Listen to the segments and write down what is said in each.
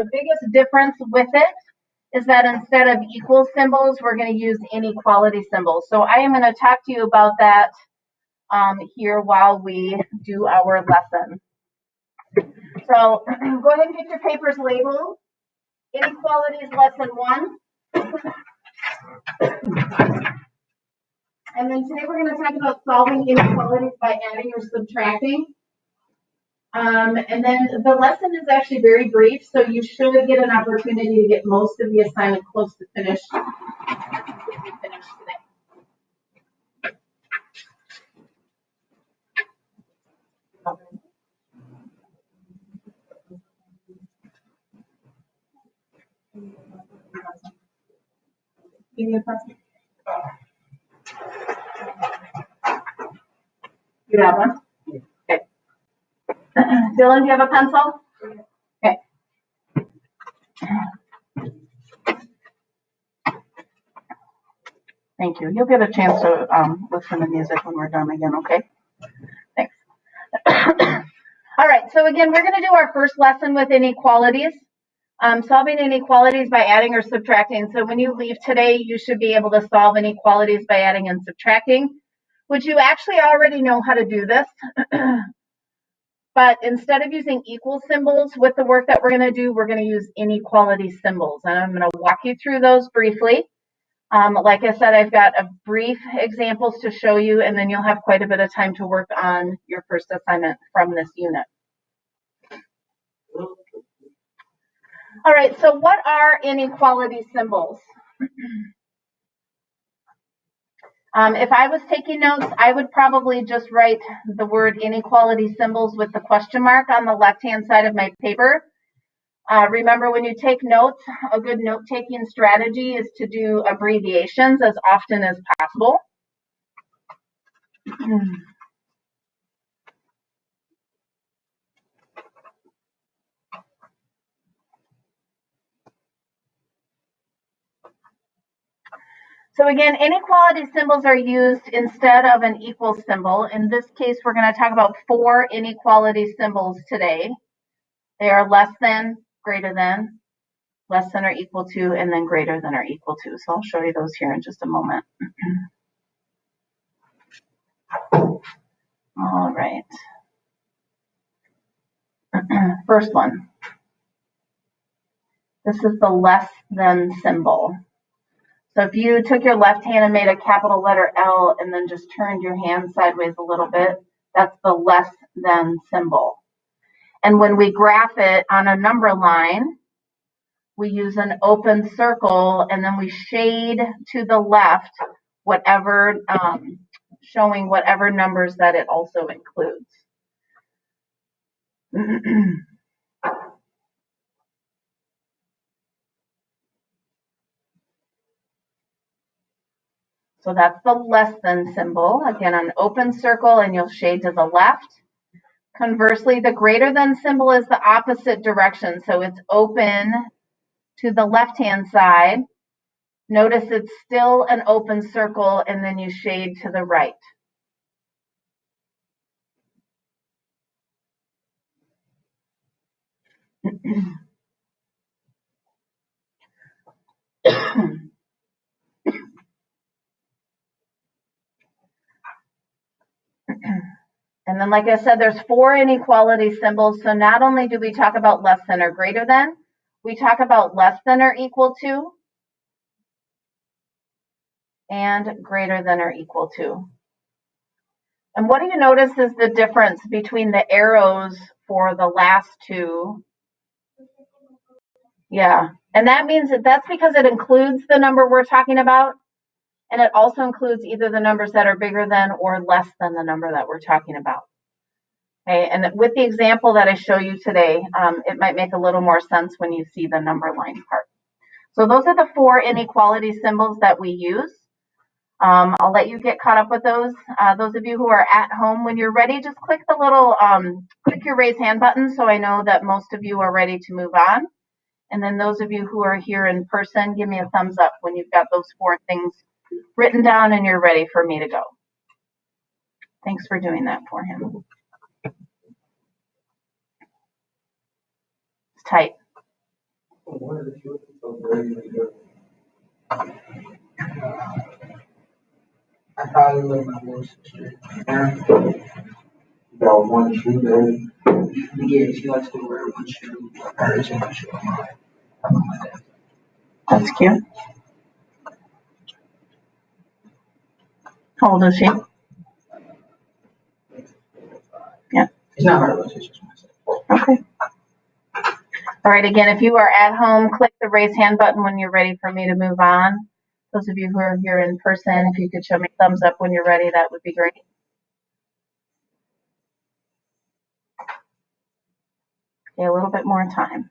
The biggest difference with it is that instead of equal symbols, we're going to use inequality symbols. So I am going to talk to you about that here while we do our lesson. So go ahead and get your papers labeled. Inequalities lesson 1. And then today we're going to talk about solving inequalities by adding or subtracting. And then the lesson is actually very brief, so you should get an opportunity to get most of the assignment close to finished today. Give me a pencil. You have one? Okay. Dylan, do you have a pencil? Okay. Thank you. You'll get a chance to listen to music when we're done again, okay? Thanks. All right, so again, we're going to do our first lesson with inequalities. Solving inequalities by adding or subtracting. So when you leave today, you should be able to solve inequalities by adding and subtracting, which you actually already know how to do this. But instead of using equal symbols with the work that we're going to do, we're going to use inequality symbols. And I'm going to walk you through those briefly. Like I said, I've got a brief examples to show you, and then you'll have quite a bit of time to work on your first assignment from this unit. All right, so what are inequality symbols? If I was taking notes, I would probably just write the word inequality symbols with the question mark on the left-hand side of my paper. Remember, when you take notes, a good note-taking strategy is to do abbreviations as often as possible. So again, inequality symbols are used instead of an equal symbol. In this case, we're going to talk about 4 inequality symbols today. They are less than, greater than, less than or equal to, and then greater than or equal to. So I'll show you those here in just a moment. All right. First one. This is the less than symbol. So if you took your left hand and made a capital letter L and then just turned your hand sideways a little bit, that's the less than symbol. And when we graph it on a number line, we use an open circle and then we shade to the left whatever, showing whatever numbers that it also includes. So that's the less than symbol. Again, an open circle and you'll shade to the left. Conversely, the greater than symbol is the opposite direction. So it's open to the left-hand side. Notice it's still an open circle and then you shade to the right. And then, like I said, there's 4 inequality symbols. So not only do we talk about less than or greater than, we talk about less than or equal to and greater than or equal to. And what do you notice is the difference between the arrows for the last 2? Yeah, and that means that's because it includes the number we're talking about, and it also includes either the numbers that are bigger than or less than the number that we're talking about. Okay, and with the example that I show you today, it might make a little more sense when you see the number line part. So those are the 4 inequality symbols that we use. I'll let you get caught up with those. Those of you who are at home, when you're ready, just click the little, click your raise hand button so I know that most of you are ready to move on. And then those of you who are here in person, give me a thumbs up when you've got those 4 things written down and you're ready for me to go. Thanks for doing that for him. It's tight. I probably live my worst street. Got one shoe there. Yeah, she likes to wear one shoe. Her is one shoe on my dad. That's cute. How old is she? Yeah. It's not her, it's just myself. Okay. All right, again, if you are at home, click the raise hand button when you're ready for me to move on. Those of you who are here in person, if you could show me a thumbs up when you're ready, that would be great. Okay, a little bit more time.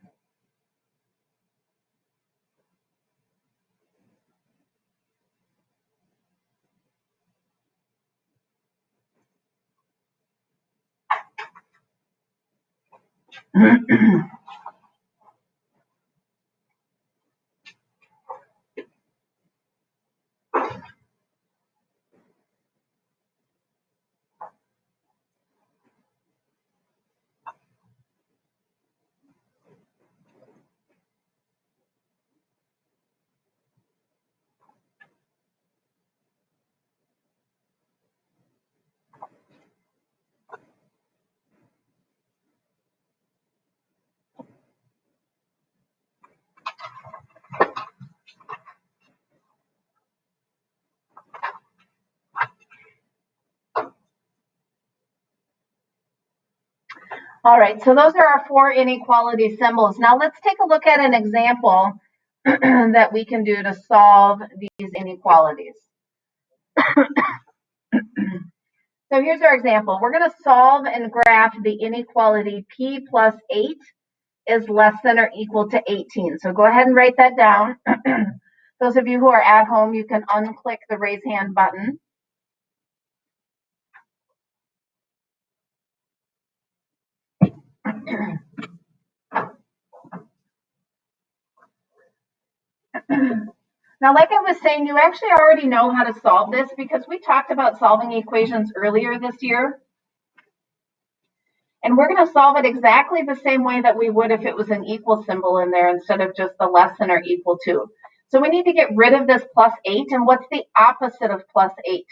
All right, so those are our 4 inequality symbols. Now let's take a look at an example that we can do to solve these inequalities. So here's our example. We're going to solve and graph the inequality p plus 8 is less than or equal to 18. So go ahead and write that down. Those of you who are at home, you can unclick the raise hand button. Now, like I was saying, you actually already know how to solve this because we talked about solving equations earlier this year. And we're going to solve it exactly the same way that we would if it was an equal symbol in there instead of just the less than or equal to. So we need to get rid of this plus 8. And what's the opposite of plus 8?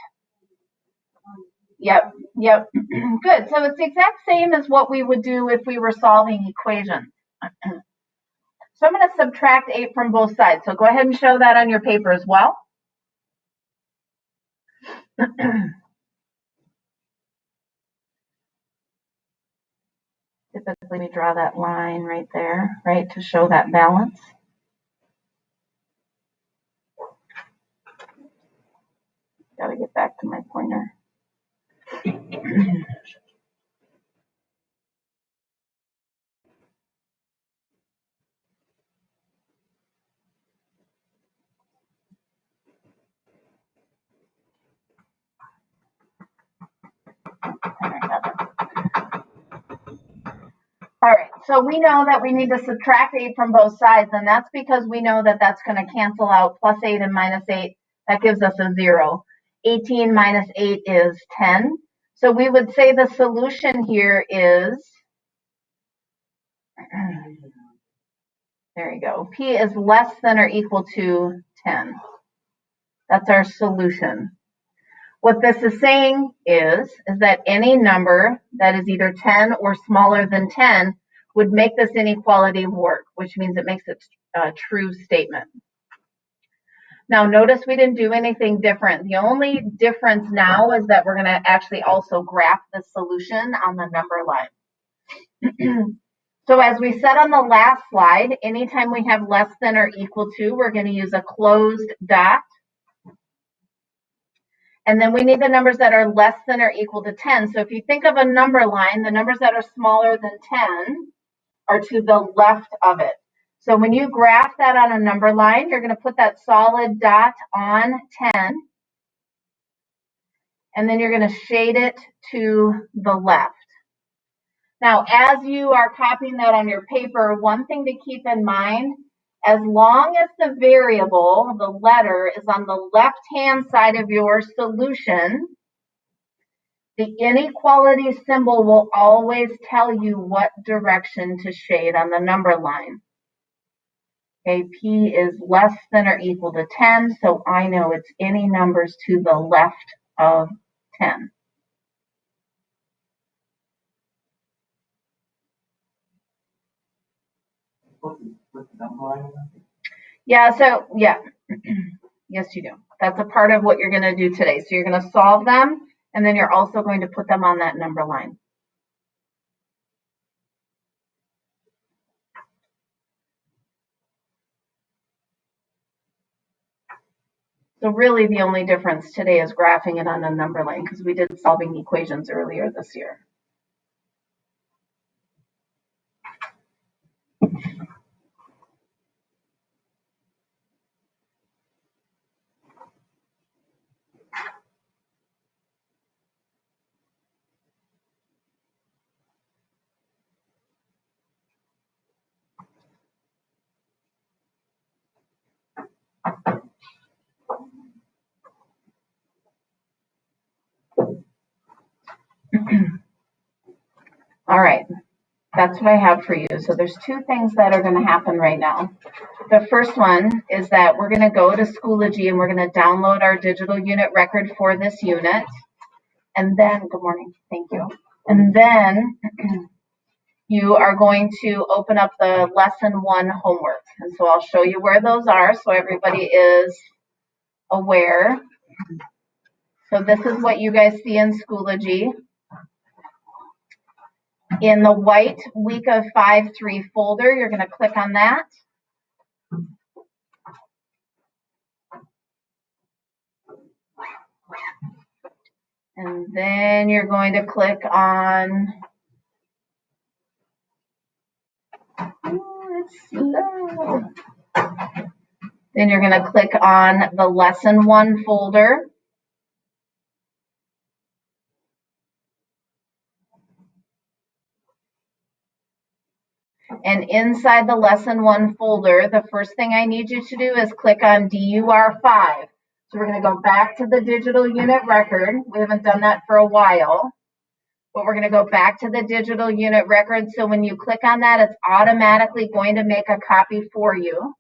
Yep. Good. So it's the exact same as what we would do if we were solving equations. So I'm going to subtract 8 from both sides. So go ahead and show that on your paper as well. Typically, we draw that line right there, right, to show that balance. Got to get back to my pointer. All right, so we know that we need to subtract 8 from both sides, and that's because we know that that's going to cancel out plus 8 and minus 8. That gives us a 0. 18 minus 8 is 10. So we would say the solution here is, there you go, p is less than or equal to 10. That's our solution. What this is saying is that any number that is either 10 or smaller than 10 would make this inequality work, which means it makes it a true statement. Now, notice we didn't do anything different. The only difference now is that we're going to actually also graph the solution on the number line. So as we said on the last slide, anytime we have less than or equal to, we're going to use a closed dot. And then we need the numbers that are less than or equal to 10. So if you think of a number line, the numbers that are smaller than 10 are to the left of it. So when you graph that on a number line, you're going to put that solid dot on 10. And then you're going to shade it to the left. Now, as you are copying that on your paper, one thing to keep in mind, as long as the variable, the letter, is on the left-hand side of your solution, the inequality symbol will always tell you what direction to shade on the number line. Okay, P is less than or equal to 10, so I know it's any numbers to the left of 10. Yeah, so, yeah. Yes, you do. That's a part of what you're going to do today. So you're going to solve them, and then you're also going to put them on that number line. So really the only difference today is graphing it on a number line because we did solving equations earlier this year. All right, that's what I have for you. So there's two things that are going to happen right now. The first one is that we're going to go to Schoology and we're going to download our digital unit record for this unit. And then, good morning, thank you. And then you are going to open up the lesson 1 homework. And so I'll show you where those are so everybody is aware. So this is what you guys see in Schoology. In the white week of 5-3 folder, you're going to click on that. And then you're going to click on, oh, it's slow. Then you're going to click on the lesson 1 folder. And inside the lesson 1 folder, the first thing I need you to do is click on DUR5. So we're going to go back to the digital unit record. We haven't done that for a while, but we're going to go back to the digital unit record. So when you click on that, it's automatically going to make a copy for you.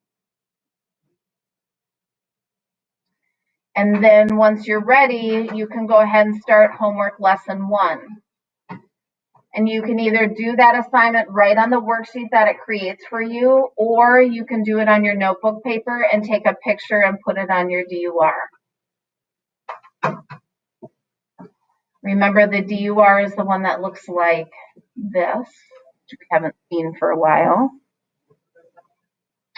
And then once you're ready, you can go ahead and start homework lesson 1. And you can either do that assignment right on the worksheet that it creates for you, or you can do it on your notebook paper and take a picture and put it on your DUR. Remember, the DUR is the one that looks like this, which we haven't seen for a while.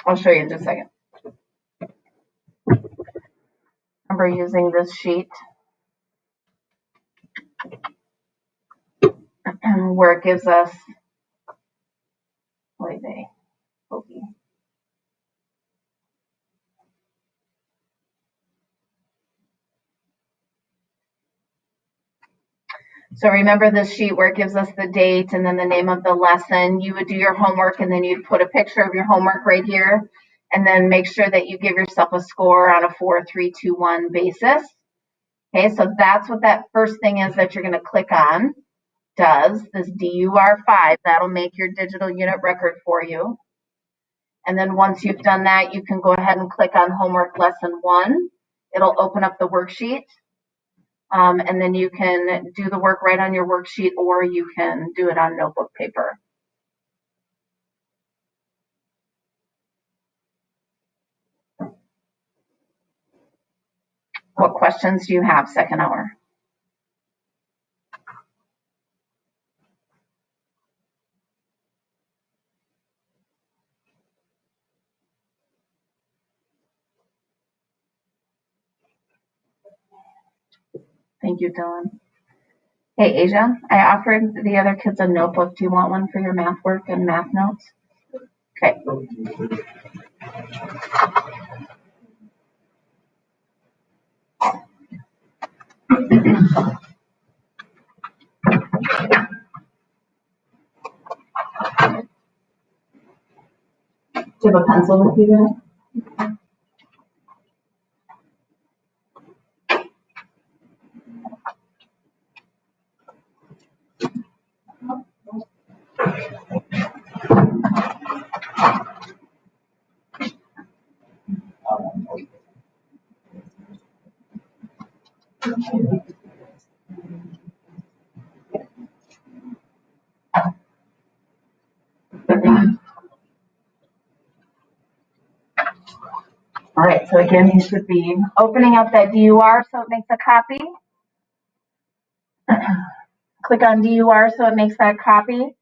I'll show you in just a second. Remember using this sheet where it gives us, So remember this sheet where it gives us the date and then the name of the lesson. You would do your homework and then you'd put a picture of your homework right here and then make sure that you give yourself a score on a 4, 3, 2, 1 basis. Okay, so that's what that first thing is that you're going to click on. Does this DUR5, that'll make your digital unit record for you. And then once you've done that, you can go ahead and click on homework lesson 1. It'll open up the worksheet. And then you can do the work right on your worksheet, or you can do it on notebook paper. What questions do you have, second hour? Thank you, Dylan. Hey, Asia, I offered the other kids a notebook. Do you want one for your math work and math notes? Okay. Do you have a pencil with you there? All right, so again, you should be opening up that DUR so it makes a copy. Click on DUR so it makes that copy,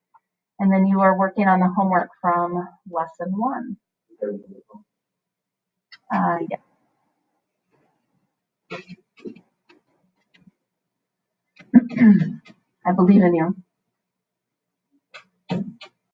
and then you are working on the homework from lesson 1. Yeah. I believe in you.